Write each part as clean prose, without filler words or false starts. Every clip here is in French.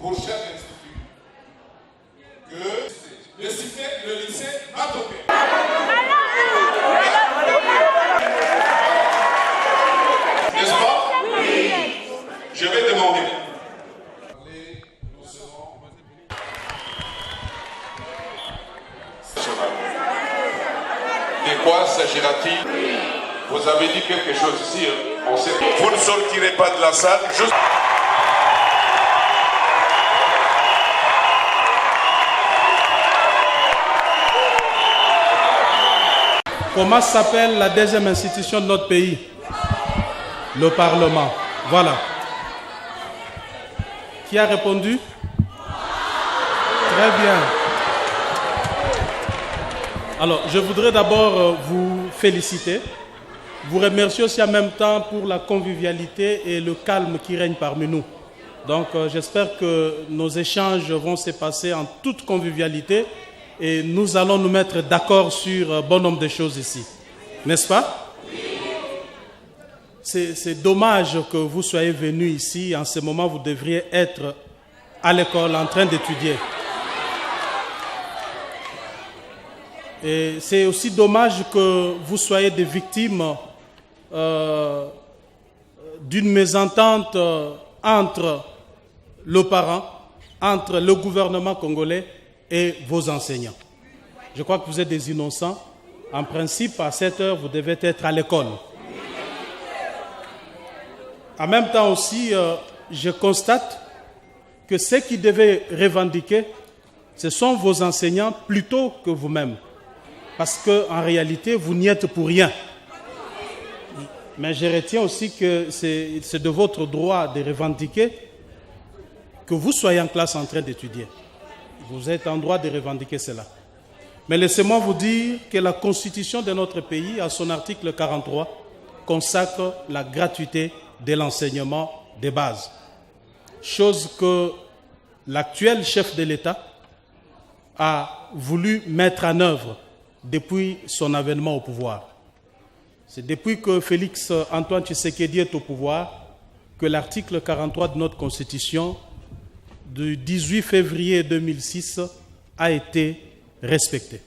pour chaque institut que le lycée Matopé. N'est-ce pas? Oui. Je vais demander. De quoi s'agira-t-il? Vous avez dit quelque chose ici. On sait. Vous ne sortirez pas de la salle. Juste... Comment s'appelle la deuxième institution de notre pays? Le Parlement. Voilà. Qui a répondu? Très bien. Alors, je voudrais d'abord vous féliciter, vous remercier aussi en même temps pour la convivialité et le calme qui règne parmi nous. Donc, j'espère que nos échanges vont se passer en toute convivialité et nous allons nous mettre d'accord sur bon nombre de choses ici. N'est-ce pas? C'est dommage que vous soyez venus ici. En ce moment, vous devriez être à l'école en train d'étudier. Et c'est aussi dommage que vous soyez des victimes d'une mésentente entre le parent, entre le gouvernement congolais et vos enseignants. Je crois que vous êtes des innocents. En principe, à 7 heures, vous devez être à l'école. En même temps aussi, je constate que ceux qui devaient revendiquer, ce sont vos enseignants plutôt que vous-même. Parce qu'en réalité, vous n'y êtes pour rien. Mais je retiens aussi que c'est de votre droit de revendiquer que vous soyez en classe en train d'étudier. Vous êtes en droit de revendiquer cela. Mais laissez-moi vous dire que la Constitution de notre pays, à son article 43, consacre la gratuité de l'enseignement de base. Chose que l'actuel chef de l'État a voulu mettre en œuvre depuis son avènement au pouvoir. C'est depuis que Félix Antoine Tshisekedi est au pouvoir que l'article 43 de notre Constitution du 18 février 2006 a été respecté.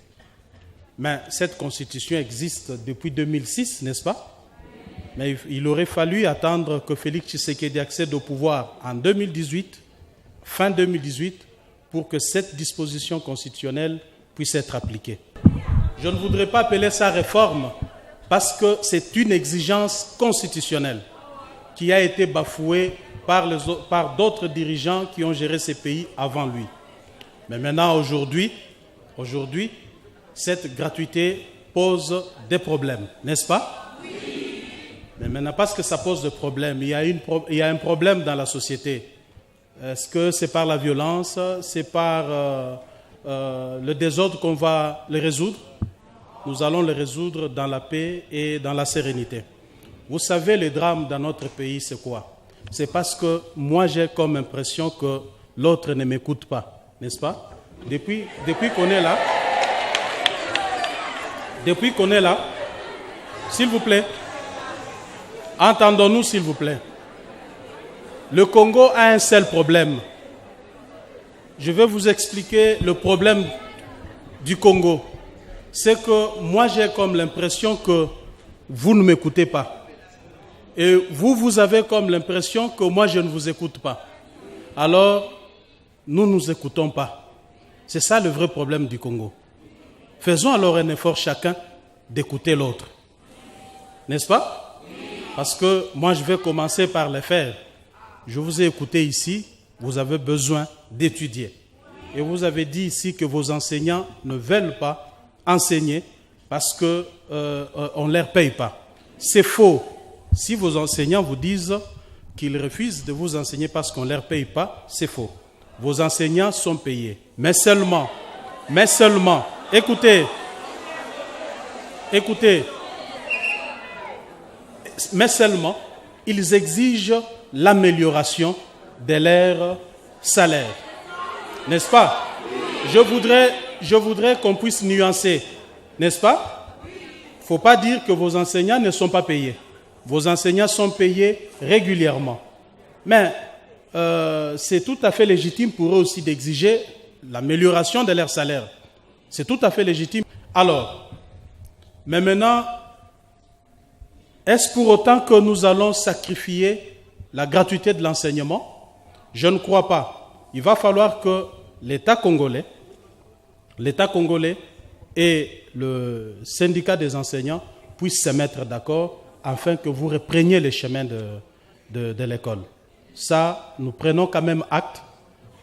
Mais cette Constitution existe depuis 2006, n'est-ce pas? Mais il aurait fallu attendre que Félix Tshisekedi accède au pouvoir en 2018, fin 2018, pour que cette disposition constitutionnelle puisse être appliquée. Je ne voudrais pas appeler ça réforme parce que c'est une exigence constitutionnelle qui a été bafouée par d'autres dirigeants qui ont géré ces pays avant lui. Mais maintenant, aujourd'hui, cette gratuité pose des problèmes, n'est-ce pas? Oui. Mais maintenant, parce que ça pose des problèmes, il y a un problème dans la société. Est-ce que c'est par la violence, c'est par le désordre qu'on va le résoudre? Nous allons le résoudre dans la paix et dans la sérénité. Vous savez, le drame dans notre pays, c'est quoi? C'est parce que moi, j'ai comme impression que l'autre ne m'écoute pas, n'est-ce pas? Depuis qu'on est là, s'il vous plaît, entendons-nous, s'il vous plaît. Le Congo a un seul problème. Je vais vous expliquer le problème du Congo. C'est que moi, j'ai comme l'impression que vous ne m'écoutez pas. Et vous avez comme l'impression que moi, je ne vous écoute pas. Alors, nous ne nous écoutons pas. C'est ça le vrai problème du Congo. Faisons alors un effort chacun d'écouter l'autre. N'est-ce pas? Parce que moi, je vais commencer par le faire. Je vous ai écouté ici, vous avez besoin d'étudier. Et vous avez dit ici que vos enseignants ne veulent pas enseigner parce qu'on ne leur paye pas. C'est faux. Si vos enseignants vous disent qu'ils refusent de vous enseigner parce qu'on ne leur paye pas, c'est faux. Vos enseignants sont payés. Mais seulement, écoutez, mais seulement, ils exigent l'amélioration de leur salaire. N'est-ce pas? Je voudrais qu'on puisse nuancer. N'est-ce pas? Il ne faut pas dire que vos enseignants ne sont pas payés. Vos enseignants sont payés régulièrement. Mais c'est tout à fait légitime pour eux aussi d'exiger l'amélioration de leur salaire. C'est tout à fait légitime. Alors, mais maintenant, est-ce pour autant que nous allons sacrifier la gratuité de l'enseignement? Je ne crois pas. Il va falloir que l'État congolais et le syndicat des enseignants puissent se mettre d'accord afin que vous repreniez les chemins de l'école. Ça, nous prenons quand même acte.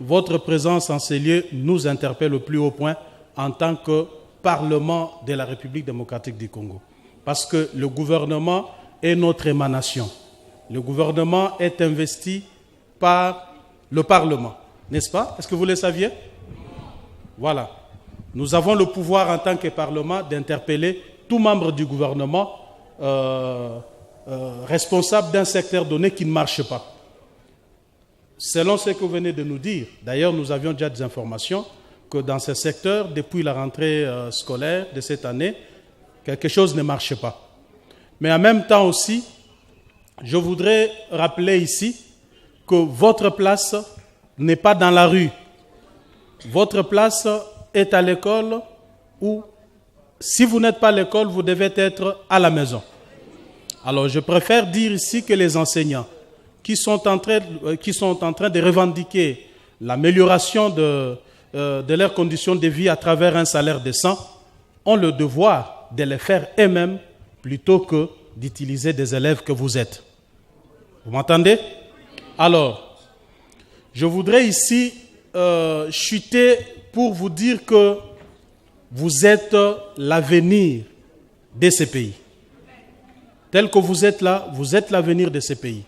Votre présence en ces lieux nous interpelle au plus haut point en tant que Parlement de la République démocratique du Congo. Parce que le gouvernement est notre émanation. Le gouvernement est investi par le Parlement, n'est-ce pas? Est-ce que vous le saviez? Voilà. Nous avons le pouvoir en tant que Parlement d'interpeller tout membre du gouvernement responsable d'un secteur donné qui ne marche pas. Selon ce que vous venez de nous dire, d'ailleurs nous avions déjà des informations que dans ce secteur, depuis la rentrée scolaire de cette année, quelque chose ne marche pas. Mais en même temps aussi, je voudrais rappeler ici que votre place n'est pas dans la rue. Votre place est à l'école ou, si vous n'êtes pas à l'école, vous devez être à la maison. Alors je préfère dire ici que les enseignants qui sont en train de revendiquer l'amélioration de leurs conditions de vie à travers un salaire décent ont le devoir de le faire eux-mêmes plutôt que d'utiliser des élèves que vous êtes. Vous m'entendez? Alors, je voudrais ici chuter pour vous dire que vous êtes l'avenir de ces pays. Tel que vous êtes là, vous êtes l'avenir de ces pays.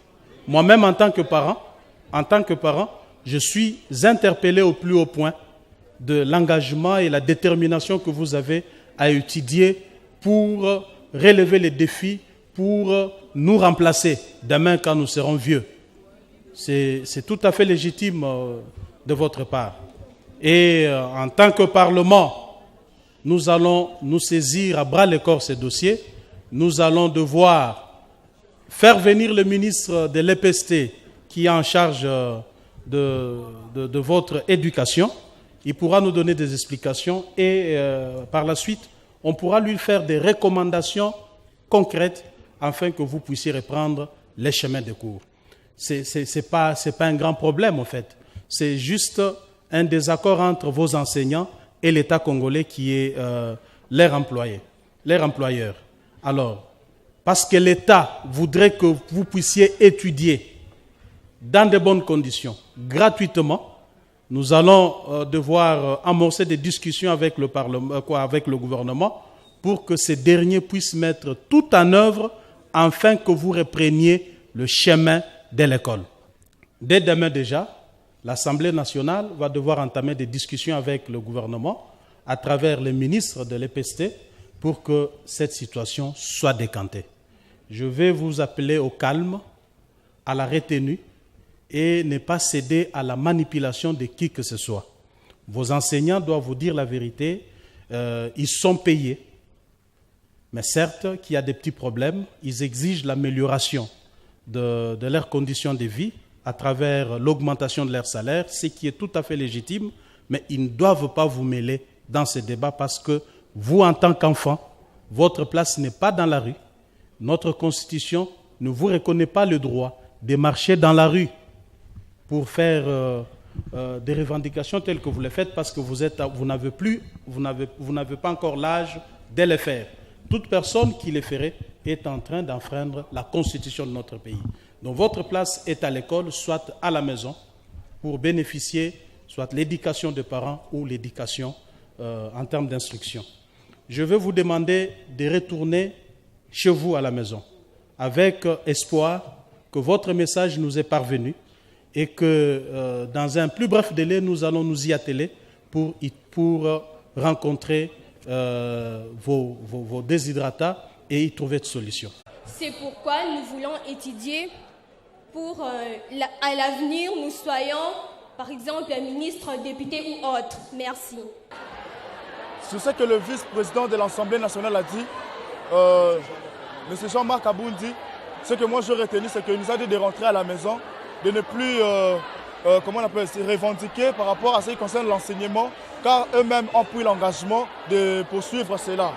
Moi-même, en tant que parent, je suis interpellé au plus haut point de l'engagement et la détermination que vous avez à étudier pour relever les défis, pour nous remplacer demain quand nous serons vieux. C'est tout à fait légitime de votre part. Et en tant que Parlement, nous allons nous saisir à bras-le-corps ces dossiers. Nous allons devoir faire venir le ministre de l'EPST qui est en charge de votre éducation. Il pourra nous donner des explications et par la suite, on pourra lui faire des recommandations concrètes afin que vous puissiez reprendre les chemins de cours. C'est pas un grand problème en fait. C'est juste un désaccord entre vos enseignants et l'État congolais qui est leur employeur. Alors, parce que l'État voudrait que vous puissiez étudier dans de bonnes conditions, gratuitement, nous allons devoir amorcer des discussions avec le gouvernement pour que ces derniers puissent mettre tout en œuvre afin que vous repreniez le chemin de l'école. Dès demain déjà, l'Assemblée nationale va devoir entamer des discussions avec le gouvernement à travers les ministres de l'EPST pour que cette situation soit décantée. Je vais vous appeler au calme, à la retenue et ne pas céder à la manipulation de qui que ce soit. Vos enseignants doivent vous dire la vérité, ils sont payés, mais certes qu'il y a des petits problèmes, ils exigent l'amélioration de leurs conditions de vie à travers l'augmentation de leur salaire, ce qui est tout à fait légitime, mais ils ne doivent pas vous mêler dans ce débat parce que vous, en tant qu'enfant, votre place n'est pas dans la rue. Notre Constitution ne vous reconnaît pas le droit de marcher dans la rue pour faire des revendications telles que vous les faites parce que vous n'avez pas encore l'âge de les faire. Toute personne qui les ferait est en train d'enfreindre la Constitution de notre pays. Donc votre place est à l'école, soit à la maison, pour bénéficier soit l'éducation des parents ou l'éducation en termes d'instruction. Je vais vous demander de retourner chez vous à la maison, avec espoir que votre message nous est parvenu et que dans un plus bref délai, nous allons nous y atteler pour rencontrer vos déshydratats et y trouver de solutions. C'est pourquoi nous voulons étudier pour à l'avenir, nous soyons, par exemple, ministre, député ou autre. Merci. Sur ce que le vice-président de l'Assemblée nationale a dit, M. Jean-Marc Aboundi, ce que moi je retenu, c'est qu'il nous a dit de rentrer à la maison de ne plus comment on appelle, se revendiquer par rapport à ce qui concerne l'enseignement, car eux-mêmes ont pris l'engagement de poursuivre cela.